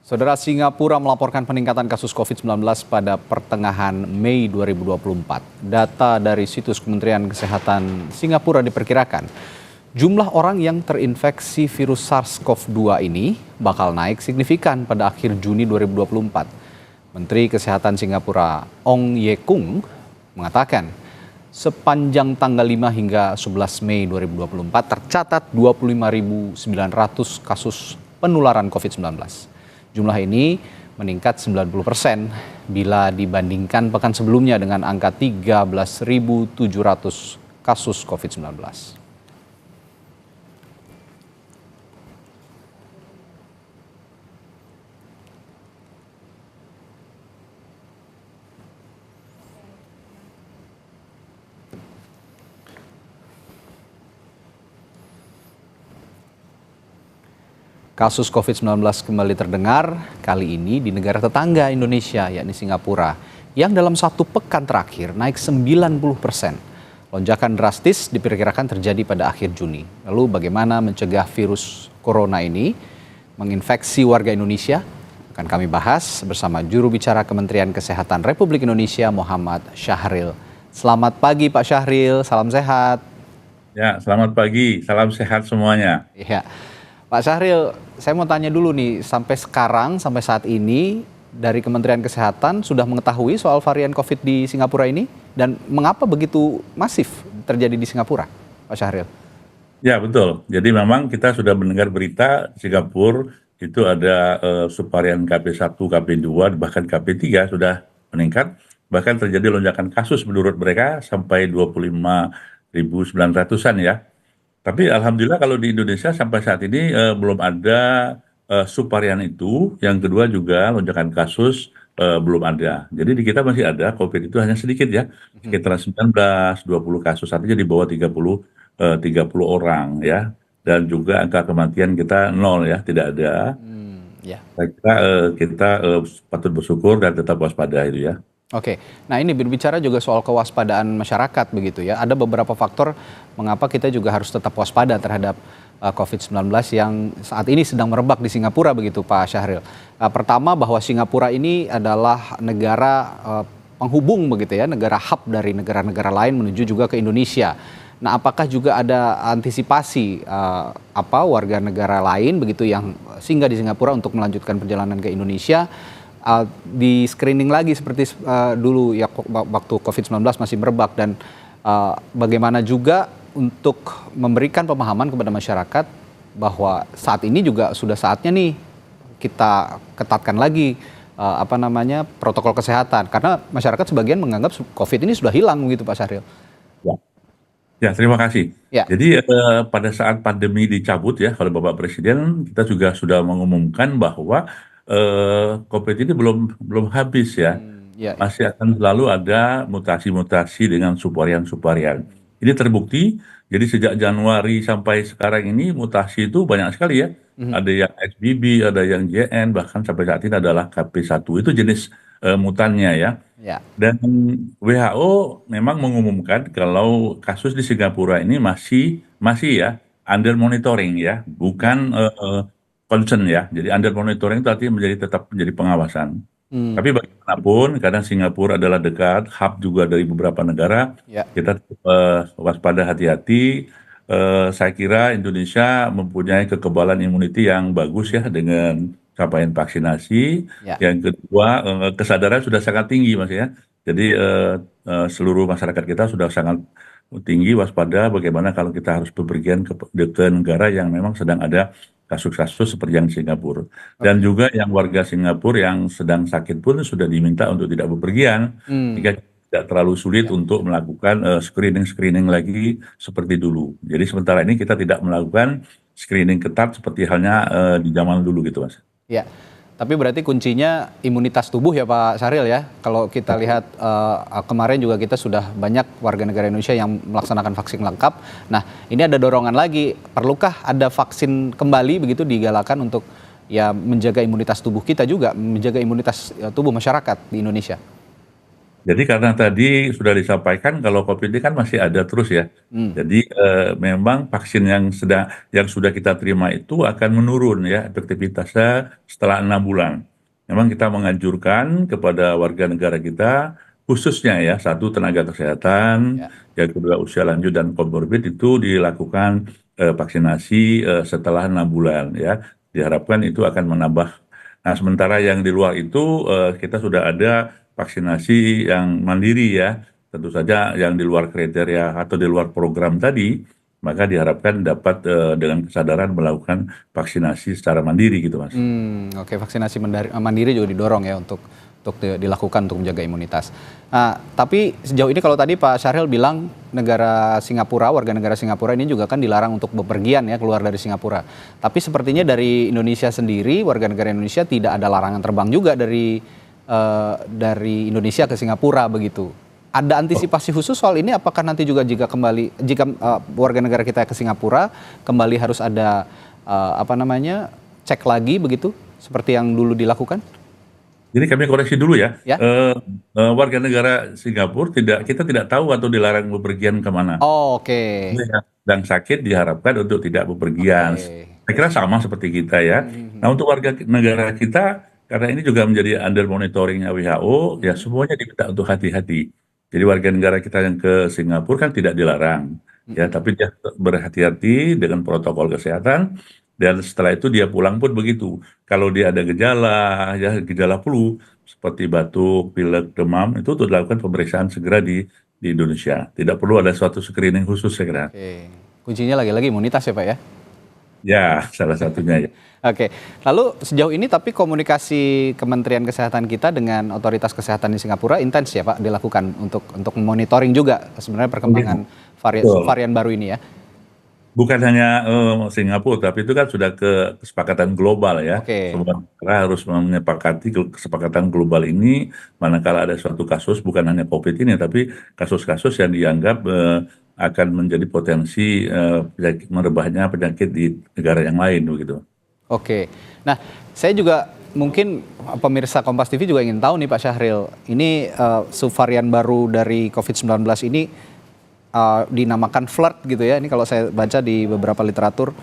Saudara, Singapura melaporkan peningkatan kasus COVID-19 pada pertengahan Mei 2024. Data dari situs Kementerian Kesehatan Singapura diperkirakan jumlah orang yang terinfeksi virus SARS-CoV-2 ini bakal naik signifikan pada akhir Juni 2024. Menteri Kesehatan Singapura Ong Ye Kung mengatakan sepanjang tanggal 5 hingga 11 Mei 2024 tercatat 25.900 kasus penularan COVID-19. Jumlah ini meningkat 90% bila dibandingkan pekan sebelumnya dengan angka 13.700 kasus COVID-19. Kasus COVID-19 kembali terdengar, kali ini di negara tetangga Indonesia, yakni Singapura, yang dalam satu pekan terakhir naik 90%. Lonjakan drastis diperkirakan terjadi pada akhir Juni. Lalu bagaimana mencegah virus corona ini menginfeksi warga Indonesia? Akan kami bahas bersama juru bicara Kementerian Kesehatan Republik Indonesia, Muhammad Syahril. Selamat pagi Pak Syahril, salam sehat. Ya, selamat pagi, salam sehat semuanya. Ya. Pak Syahril, saya mau tanya dulu nih, sampai sekarang, sampai saat ini, dari Kementerian Kesehatan sudah mengetahui soal varian COVID di Singapura ini? Dan mengapa begitu masif terjadi di Singapura, Pak Syahril? Ya, betul. Jadi memang kita sudah mendengar berita Singapura itu ada subvarian KP1, KP2, bahkan KP3 sudah meningkat. Bahkan terjadi lonjakan kasus menurut mereka sampai 25.900-an ya. Tapi alhamdulillah kalau di Indonesia sampai saat ini belum ada subvarian itu. Yang kedua juga lonjakan kasus belum ada. Jadi di kita masih ada COVID itu hanya sedikit ya. Sekitar 19, 20 kasus, artinya di bawah 30 orang ya. Dan juga angka kematian kita 0 ya, tidak ada. Saya kira kita patut bersyukur dan tetap waspada itu ya. Oke, nah ini berbicara juga soal kewaspadaan masyarakat begitu ya. Ada beberapa faktor mengapa kita juga harus tetap waspada terhadap COVID-19 yang saat ini sedang merebak di Singapura begitu Pak Syahril. Pertama bahwa Singapura ini adalah negara penghubung begitu ya, negara hub dari negara-negara lain menuju juga ke Indonesia. Nah, apakah juga ada antisipasi warga negara lain begitu yang singgah di Singapura untuk melanjutkan perjalanan ke Indonesia? Di screening lagi seperti dulu ya waktu COVID-19 masih merebak, dan bagaimana juga untuk memberikan pemahaman kepada masyarakat bahwa saat ini juga sudah saatnya nih kita ketatkan lagi protokol kesehatan, karena masyarakat sebagian menganggap COVID ini sudah hilang gitu Pak Syahril. Ya, terima kasih. Ya. Jadi pada saat pandemi dicabut ya oleh Bapak Presiden, kita juga sudah mengumumkan bahwa COVID ini belum habis ya. Masih akan selalu ada mutasi-mutasi dengan subvarian-subvarian. Ini terbukti, jadi sejak Januari sampai sekarang ini mutasi itu banyak sekali ya. Ada yang XBB, ada yang JN, bahkan sampai saat ini adalah KP1. Itu jenis mutannya ya. Dan WHO memang mengumumkan kalau kasus di Singapura ini masih ya under monitoring ya, bukan concern ya. Jadi under monitoring itu artinya tetap menjadi pengawasan. Tapi bagaimanapun, karena Singapura adalah dekat, hub juga dari beberapa negara, kita waspada, hati-hati. Saya kira Indonesia mempunyai kekebalan imuniti yang bagus ya dengan capaian vaksinasi. Yang kedua, kesadaran sudah sangat tinggi Mas ya. Jadi seluruh masyarakat kita sudah sangat tinggi waspada bagaimana kalau kita harus bepergian ke negara yang memang sedang ada kasus-kasus seperti yang di Singapura. Dan juga yang warga Singapura yang sedang sakit pun sudah diminta untuk tidak bepergian, jika tidak terlalu sulit untuk melakukan screening lagi seperti dulu. Jadi sementara ini kita tidak melakukan screening ketat seperti halnya di zaman dulu gitu Mas. Ya, tapi berarti kuncinya imunitas tubuh ya Pak Syahril ya. Kalau kita lihat kemarin juga kita sudah banyak warga negara Indonesia yang melaksanakan vaksin lengkap. Nah, ini ada dorongan lagi, perlukah ada vaksin kembali begitu digalakan untuk ya menjaga imunitas tubuh kita juga, menjaga imunitas tubuh masyarakat di Indonesia? Jadi karena tadi sudah disampaikan kalau COVID ini kan masih ada terus ya. Hmm. Jadi memang vaksin yang sudah kita terima itu akan menurun ya efektivitasnya setelah 6 bulan. Memang kita menganjurkan kepada warga negara kita khususnya ya satu tenaga kesehatan, Ya. yang kedua usia lanjut dan comorbid itu dilakukan vaksinasi setelah 6 bulan ya. Diharapkan itu akan menambah. Nah sementara yang di luar itu kita sudah ada vaksinasi yang mandiri ya, tentu saja yang di luar kriteria atau di luar program tadi, maka diharapkan dapat dengan kesadaran melakukan vaksinasi secara mandiri gitu Mas. Oke, vaksinasi mandiri juga didorong ya untuk dilakukan untuk menjaga imunitas. Nah, tapi sejauh ini kalau tadi Pak Syahril bilang warga negara Singapura ini juga kan dilarang untuk bepergian ya keluar dari Singapura. Tapi sepertinya dari Indonesia sendiri, warga negara Indonesia tidak ada larangan terbang juga dari Indonesia ke Singapura begitu. Ada antisipasi khusus soal ini? Apakah nanti juga jika warga negara kita ke Singapura kembali harus ada cek lagi begitu seperti yang dulu dilakukan? Jadi kami koreksi dulu ya, Ya. warga negara Singapura kita tidak tahu atau dilarang bepergian kemana. Oh, oke. Yang sedang sakit diharapkan untuk tidak bepergian. Oke. Saya kira sama seperti kita ya. Nah untuk warga negara kita, karena ini juga menjadi under monitoringnya WHO, ya semuanya diminta untuk hati-hati. Jadi warga negara kita yang ke Singapura kan tidak dilarang, ya, tapi dia berhati-hati dengan protokol kesehatan. Dan setelah itu dia pulang pun begitu. Kalau dia ada gejala flu seperti batuk, pilek, demam, itu untuk dilakukan pemeriksaan segera di Indonesia. Tidak perlu ada suatu screening khusus saya kira. Oke. Kuncinya lagi-lagi imunitas ya Pak ya? Ya, salah satunya ya. Oke, lalu sejauh ini tapi komunikasi Kementerian Kesehatan kita dengan otoritas kesehatan di Singapura intens ya Pak dilakukan untuk monitoring juga sebenarnya perkembangan varian baru ini ya? Bukan hanya Singapura, tapi itu kan sudah kesepakatan global ya. Oke. Semua negara harus menyepakati kesepakatan global ini, manakala ada suatu kasus, bukan hanya COVID ini, tapi kasus-kasus yang dianggap akan menjadi potensi merebahnya penyakit di negara yang lain begitu. Oke, nah saya juga mungkin pemirsa Kompas TV juga ingin tahu nih Pak Syahril, ini subvarian baru dari COVID-19 ini dinamakan flirt gitu ya. Ini kalau saya baca di beberapa literatur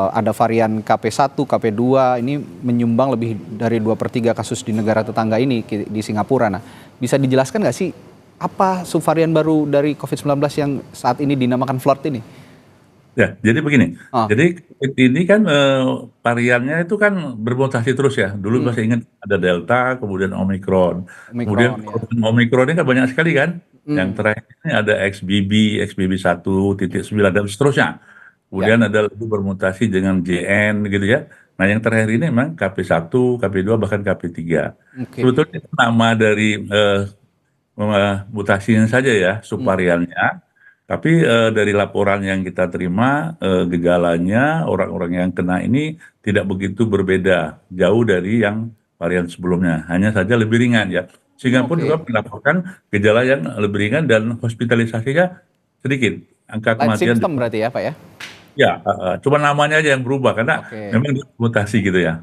ada varian KP1, KP2 ini menyumbang lebih dari 2/3 kasus di negara tetangga ini di Singapura. Nah, bisa dijelaskan nggak sih apa subvarian baru dari COVID-19 yang saat ini dinamakan flirt ini? Ya, jadi begini. Jadi ini kan variannya itu kan bermutasi terus ya. Dulu masih ingat ada Delta, kemudian Omicron. Kemudian Omicron ini kan banyak sekali kan. Yang terakhir ini ada XBB 1.9 dan seterusnya. Kemudian ada lagi bermutasi dengan JN gitu ya. Nah yang terakhir ini memang KP1, KP2 bahkan KP3. Sebetulnya itu nama dari mutasinya saja ya, subvariannya. Tapi dari laporan yang kita terima, gejalanya orang-orang yang kena ini tidak begitu berbeda, jauh dari yang varian sebelumnya. Hanya saja lebih ringan ya. Singapura juga melaporkan gejala yang lebih ringan dan hospitalisasinya sedikit. Angka kematian. Simptom berarti ya Pak ya? Ya, cuma namanya aja yang berubah karena memang mutasi gitu ya.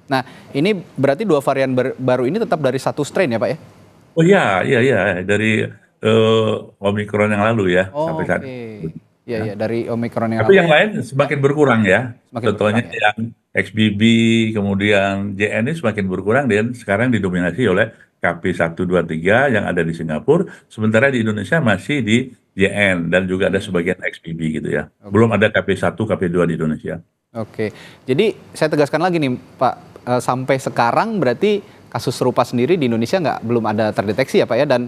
Nah, ini berarti dua varian baru ini tetap dari satu strain ya Pak ya? Oh iya, dari Omicron yang lalu ya sampai saat ini. Iya, dari Omicron yang lalu. Tapi yang lain ya. semakin berkurang ya. Contohnya yang XBB kemudian JN ini semakin berkurang dan sekarang didominasi oleh KP123 yang ada di Singapura, sementara di Indonesia masih di JN dan juga ada sebagian XBB gitu ya. Belum ada KP1, KP2 di Indonesia. Oke. Jadi saya tegaskan lagi nih Pak, sampai sekarang berarti kasus serupa sendiri di Indonesia belum ada terdeteksi ya Pak ya, dan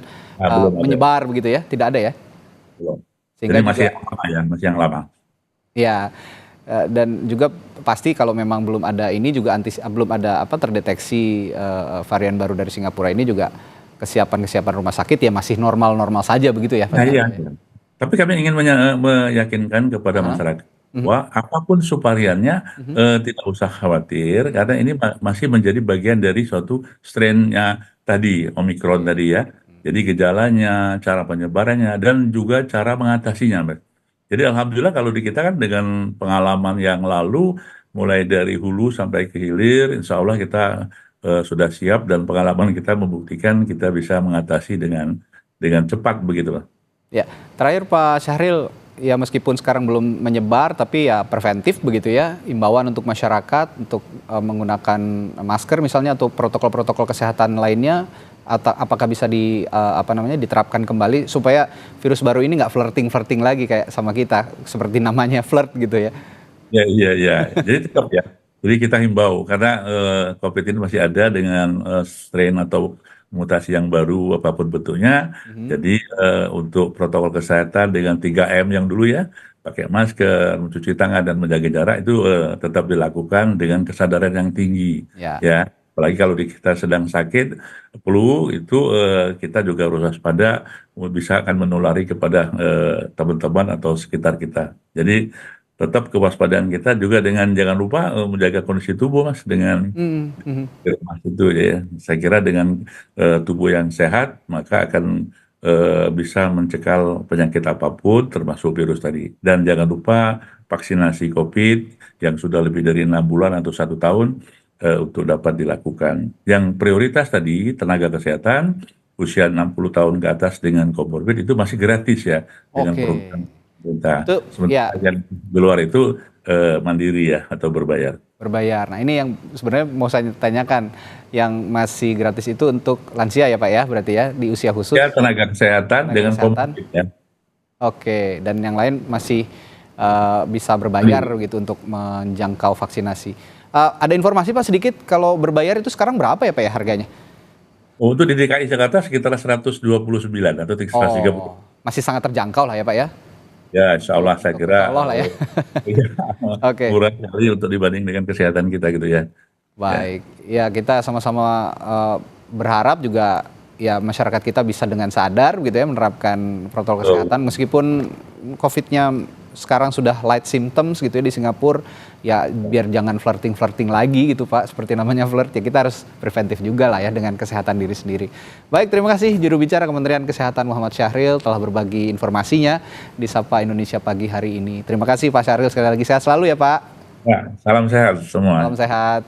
menyebar begitu ya, tidak ada ya? Belum. Sehingga jadi masih yang lama. Ya, dan juga pasti kalau memang belum ada ini juga belum ada terdeteksi varian baru dari Singapura ini juga kesiapan rumah sakit ya masih normal-normal saja begitu ya Pak? Iya. Tapi kami ingin meyakinkan kepada masyarakat bahwa apapun subvariannya tidak usah khawatir karena ini masih menjadi bagian dari suatu strain-nya tadi, Omicron tadi ya. Jadi gejalanya, cara penyebarannya, dan juga cara mengatasinya. Jadi alhamdulillah kalau di kita kan dengan pengalaman yang lalu, mulai dari hulu sampai ke hilir, insya Allah kita sudah siap dan pengalaman kita membuktikan kita bisa mengatasi dengan cepat begitu, Pak. Ya, terakhir Pak Syahril, ya meskipun sekarang belum menyebar, tapi ya preventif begitu ya, imbauan untuk masyarakat untuk menggunakan masker misalnya atau protokol-protokol kesehatan lainnya, atau apakah bisa diterapkan kembali supaya virus baru ini nggak flirting lagi kayak sama kita, seperti namanya flirt gitu ya. Ya, iya, iya. Jadi tetap ya. Jadi kita himbau karena COVID ini masih ada dengan strain atau mutasi yang baru apapun bentuknya. Jadi untuk protokol kesehatan dengan 3M yang dulu ya, pakai masker, mencuci tangan dan menjaga jarak itu tetap dilakukan dengan kesadaran yang tinggi. Ya. Ya, apalagi kalau kita sedang sakit flu itu kita juga harus waspada bisa akan menulari kepada teman-teman atau sekitar kita. Jadi tetap kewaspadaan kita juga dengan jangan lupa menjaga kondisi tubuh Mas dengan Mas itu ya. Saya kira dengan tubuh yang sehat maka akan bisa mencekal penyakit apapun termasuk virus tadi. Dan jangan lupa vaksinasi COVID yang sudah lebih dari 6 bulan atau 1 tahun untuk dapat dilakukan. Yang prioritas tadi tenaga kesehatan usia 60 tahun ke atas dengan comorbid itu masih gratis ya dengan program pemerintah. Sementara yang di luar itu mandiri ya atau berbayar. Berbayar. Nah ini yang sebenarnya mau saya tanyakan, yang masih gratis itu untuk lansia ya Pak ya, berarti ya di usia khusus. Ya tenaga kesehatan dengan comorbid ya. Oke, dan yang lain masih bisa berbayar gitu untuk menjangkau vaksinasi. Ada informasi Pak sedikit kalau berbayar itu sekarang berapa ya Pak ya harganya? Oh, untuk di DKI Jakarta sekitar 129 atau 130. Masih sangat terjangkau lah ya Pak ya? Ya, insya Allah saya kira. Insya Allah lah ya. Oke. Murah sekali untuk dibanding dengan kesehatan kita gitu ya. Baik, ya kita sama-sama berharap juga ya masyarakat kita bisa dengan sadar gitu ya menerapkan protokol kesehatan meskipun COVID-nya sekarang sudah light symptoms gitu ya di Singapura, ya biar jangan flirting lagi gitu Pak, seperti namanya flirt ya kita harus preventif juga lah ya dengan kesehatan diri sendiri. Baik, terima kasih juru bicara Kementerian Kesehatan Muhammad Syahril telah berbagi informasinya di Sapa Indonesia Pagi hari ini. Terima kasih Pak Syahril, sekali lagi sehat selalu ya Pak. Ya, salam sehat semua. Salam sehat.